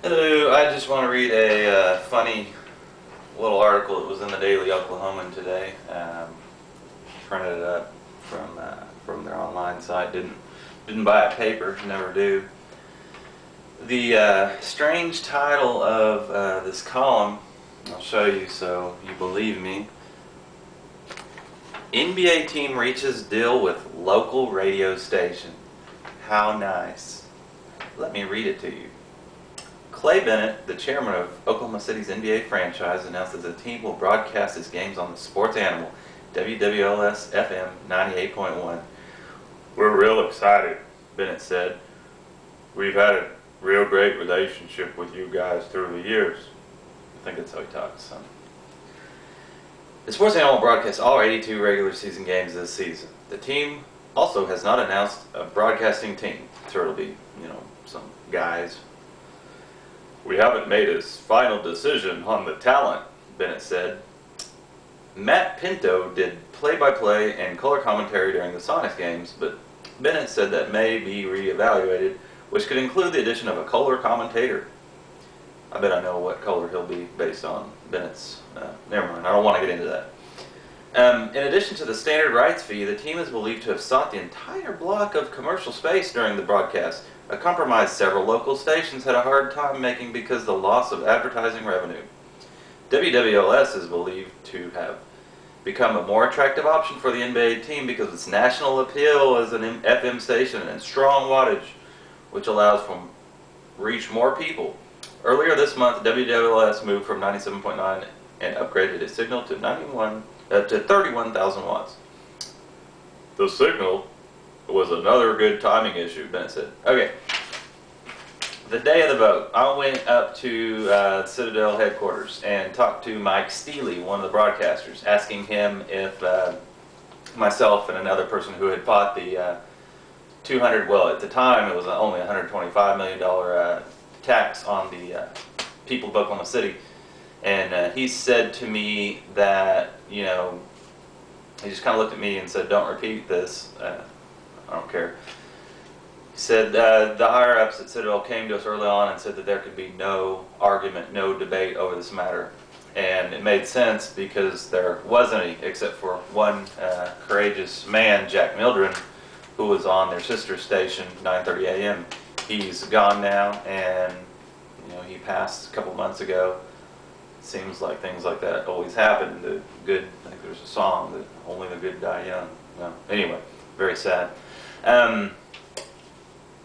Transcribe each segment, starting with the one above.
Hello, I just want to read a funny little article that was in the Daily Oklahoman today. Printed it up from their online site. Didn't buy a paper, never do. The strange title of this column, I'll show you so you believe me. NBA team reaches deal with local radio station. How nice. Let me read it to you. Clay Bennett, the chairman of Oklahoma City's NBA franchise, announced that the team will broadcast its games on the sports animal, WWLS FM 98.1. We're real excited, Bennett said. We've had a real great relationship with you guys through the years. I think that's how he talks. The sports animal broadcasts all 82 regular season games this season. The team also has not announced a broadcasting team, so it'll be, some guys. We haven't made a final decision on the talent, Bennett said. Matt Pinto did play-by-play and color commentary during the Sonics games, but Bennett said that may be reevaluated, which could include the addition of a color commentator. I bet I know what color he'll be based on Bennett's. Never mind, I don't want to get into that. In addition to the standard rights fee, the team is believed to have sought the entire block of commercial space during the broadcast, a compromise several local stations had a hard time making because of the loss of advertising revenue. WWLS is believed to have become a more attractive option for the NBA team because of its national appeal as an FM station and strong wattage, which allows for reach more people. Earlier this month, WWLS moved from 97.9 and upgraded its signal to 31,000 watts. The signal was another good timing issue, Bennett said. Okay. The day of the vote, I went up to Citadel headquarters and talked to Mike Steely, one of the broadcasters, asking him if myself and another person who had bought the 200, well, at the time it was only $125 million tax on the people of Oklahoma City. And he said to me that, he just kind of looked at me and said, don't repeat this. I don't care. He said the higher-ups at Citadel came to us early on and said that there could be no argument, no debate over this matter. And it made sense because there wasn't any, except for one courageous man, Jack Mildren, who was on their sister station, 9:30 a.m. He's gone now, and he passed a couple months ago. It seems like things like that always happen. The good, I think there's a song that only the good die young. No, anyway, very sad.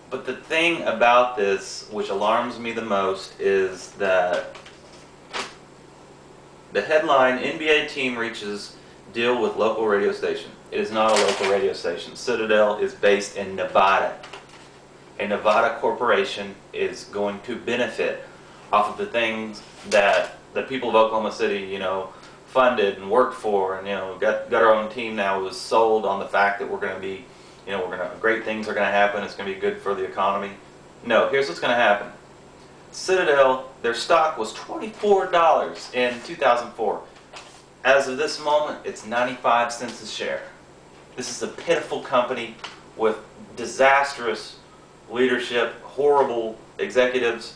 But the thing about this, which alarms me the most, is that the headline, NBA team reaches deal with local radio station. It is not a local radio station. Citadel is based in Nevada. A Nevada corporation is going to benefit off of the things that the people of Oklahoma City, funded and worked for, and got our own team now. Was sold on the fact that we're going to be, great things are going to happen. It's going to be good for the economy. No, here's what's going to happen. Citadel, their stock was $24 in 2004. As of this moment, it's 95 cents a share. This is a pitiful company with disastrous leadership, horrible executives,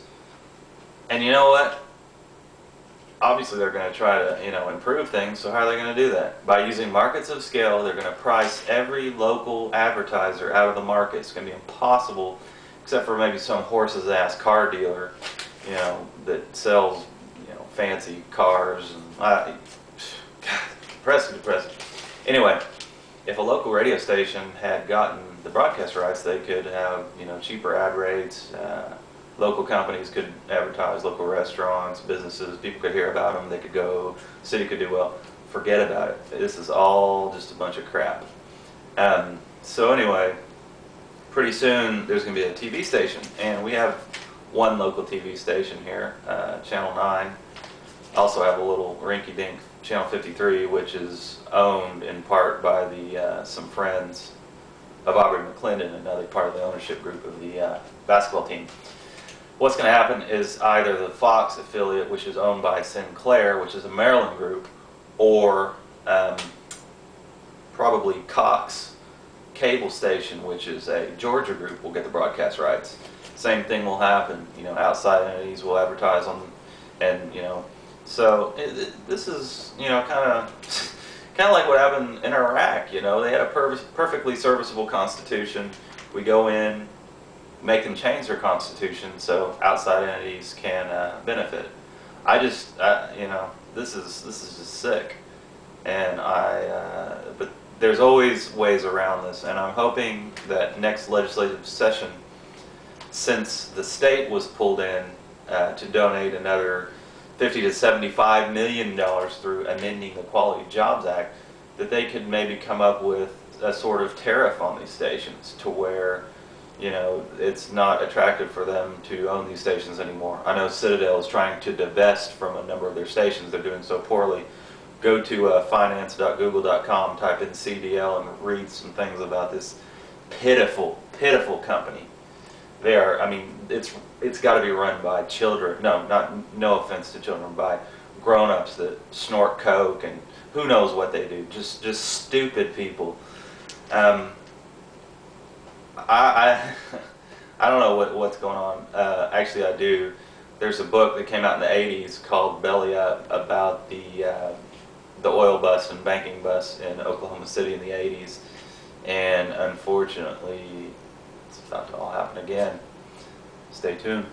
and you know what? Obviously, they're going to try to, improve things. So how are they going to do that? By using markets of scale, they're going to price every local advertiser out of the market. It's going to be impossible, except for maybe some horse's ass car dealer, that sells, fancy cars. And God, depressing. Anyway, if a local radio station had gotten the broadcast rights, they could have, cheaper ad rates. Local companies could advertise, local restaurants, businesses, people could hear about them, they could go, the city could do well. Forget about it. This is all just a bunch of crap. So anyway, pretty soon there's going to be a TV station, and we have one local TV station here, Channel 9. Also have a little rinky-dink Channel 53, which is owned in part by the some friends of Aubrey McClendon, another part of the ownership group of the basketball team. What's going to happen is either the Fox affiliate, which is owned by Sinclair, which is a Maryland group, or probably Cox, cable station, which is a Georgia group, will get the broadcast rights. Same thing will happen. You know, outside entities will advertise on, and you know, so this is, you know, kind of like what happened in Iraq. You know, they had a perfectly serviceable constitution. We go in, make them change their constitution so outside entities can benefit. You know, this is just sick, and but there's always ways around this, and I'm hoping that next legislative session, since the state was pulled in to donate another $50 to $75 million through amending the Quality Jobs Act, that they could maybe come up with a sort of tariff on these stations to where, you know, it's not attractive for them to own these stations anymore. I know Citadel is trying to divest from a number of their stations. They're doing so poorly. Go to finance.google.com, type in CDL, and read some things about this pitiful, pitiful company. They are, I mean, it's got to be run by children. No offense to children, by grown-ups that snort coke and who knows what they do. Just stupid people. I don't know what's going on. Actually, I do. There's a book that came out in the 80s called Belly Up about the oil bust and banking bust in Oklahoma City in the 80s, and unfortunately, it's about to all happen again. Stay tuned.